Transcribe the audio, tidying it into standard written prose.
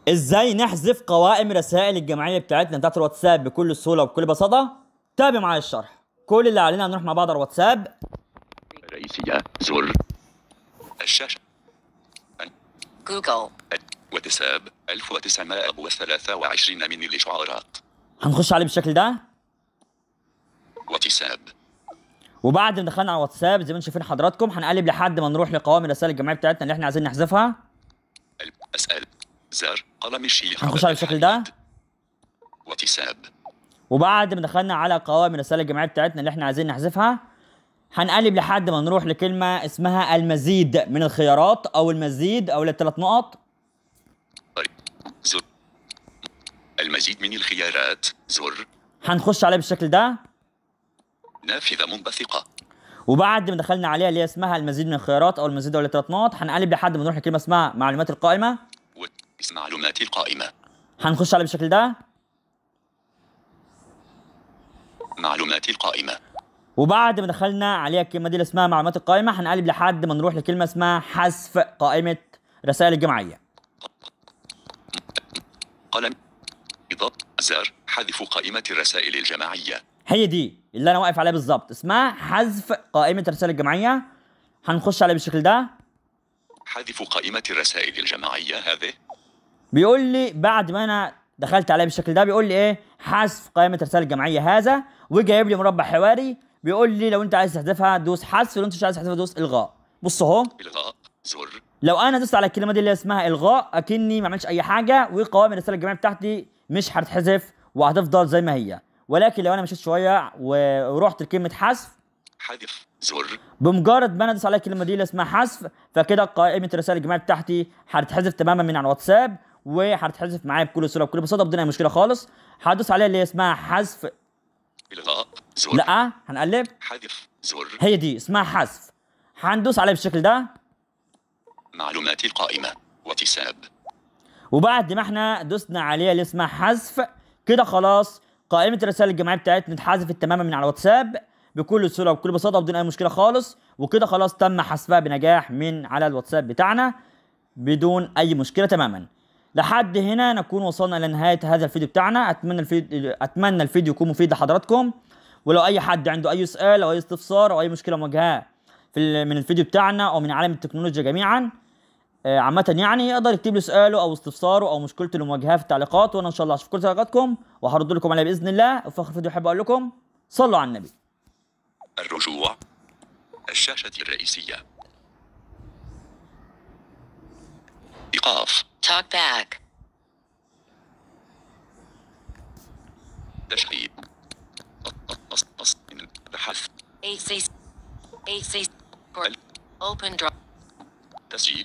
ازاي نحذف قوائم رسائل الجماعيه بتاعتنا بتاعت الواتساب بكل سهوله وبكل بساطه؟ تابع معايا الشرح. كل اللي علينا نروح مع بعض على الواتساب. رئيسية زر الشاشة جوجل واتساب 1923 من الإشعارات. هنخش عليه بالشكل ده. واتساب وبعد ما دخلنا على الواتساب زي ما انتم شايفين حضراتكم هنقلب لحد ما نروح لقوائم الرسائل الجماعيه بتاعتنا اللي احنا عايزين نحذفها. أسأل زر قلم الشيخ. هنخش على بالشكل ده. واتساب وبعد ما دخلنا على قوائم الرسائل الجماعيه بتاعتنا اللي احنا عايزين نحذفها هنقلب لحد ما نروح لكلمه اسمها المزيد من الخيارات او المزيد او الثلاث نقط. زر المزيد من الخيارات زر. هنخش عليه بالشكل ده. نافذة منبثقة. وبعد ما دخلنا عليها اللي هي اسمها المزيد من الخيارات او المزيد او الثلاث نقط هنقلب لحد ما نروح لكلمه اسمها معلومات القائمه. معلومات القائمة. هنخش عليه بالشكل ده. معلومات القائمة. وبعد ما دخلنا عليها الكلمه دي اللي اسمها معلومات القائمه هنقلب لحد ما نروح لكلمه اسمها حذف قائمه رسائل الجماعيه. قلم إضافة زر حذف قائمة الرسائل الجماعية. هي دي اللي انا واقف عليها بالظبط، اسمها حذف قائمه الرسائل الجماعيه. هنخش عليه بالشكل ده. حذف قائمة الرسائل الجماعية هذه. بيقول لي بعد ما انا دخلت عليه بالشكل ده بيقول لي ايه؟ حذف قائمه الرسائل الجماعيه هذا، وجايب لي مربع حواري بيقول لي لو انت عايز تحذفها دوس حذف، ولو انت مش عايز تحذفها دوس الغاء. بص اهو. الغاء زر. لو انا دوست على الكلمه دي اللي اسمها الغاء اكني ما عملتش اي حاجه، وقوائم الرسائل الجماعيه بتاعتي مش هتتحذف وهتفضل زي ما هي. ولكن لو انا مشيت شويه ورحت لكلمه حذف حذف زر. بمجرد ما انا ادوس على الكلمه دي اللي اسمها حذف فكده قائمه الرسائل الجماعيه بتاعتي هتتحذف تماما من على الواتساب، وهتتحذف معايا بكل سهوله وبكل بساطه بدون اي مشكله خالص. هدوس عليها اللي اسمها حذف. الغاء زر. لا هنقلب. حذف زر. هي دي اسمها حذف. هندوس عليها بالشكل ده. معلومات القائمة واتساب. وبعد ما احنا دوسنا عليها اللي اسمها حذف كده خلاص قائمه الرسائل الجماعيه بتاعتنا اتحذفت تماما من على الواتساب بكل سهوله وبكل بساطه بدون اي مشكله خالص، وكده خلاص تم حذفها بنجاح من على الواتساب بتاعنا بدون اي مشكله تماما. لحد هنا نكون وصلنا الى نهايه هذا الفيديو بتاعنا. اتمنى الفيديو يكون مفيد لحضراتكم، ولو اي حد عنده اي سؤال او اي استفسار او اي مشكله مواجهاه من الفيديو بتاعنا او من عالم التكنولوجيا جميعا عامة يعني يقدر يكتب لي سؤاله او استفساره او مشكلته اللي مواجهاه في التعليقات، وانا ان شاء الله هشوف كل تعليقاتكم وهرد لكم عليها باذن الله. وفي اخر الفيديو احب اقول لكم صلوا على النبي. الرجوع الشاشة الرئيسية. إيقاف. talk back تشغيل. بحث. AC open draw تسجيل.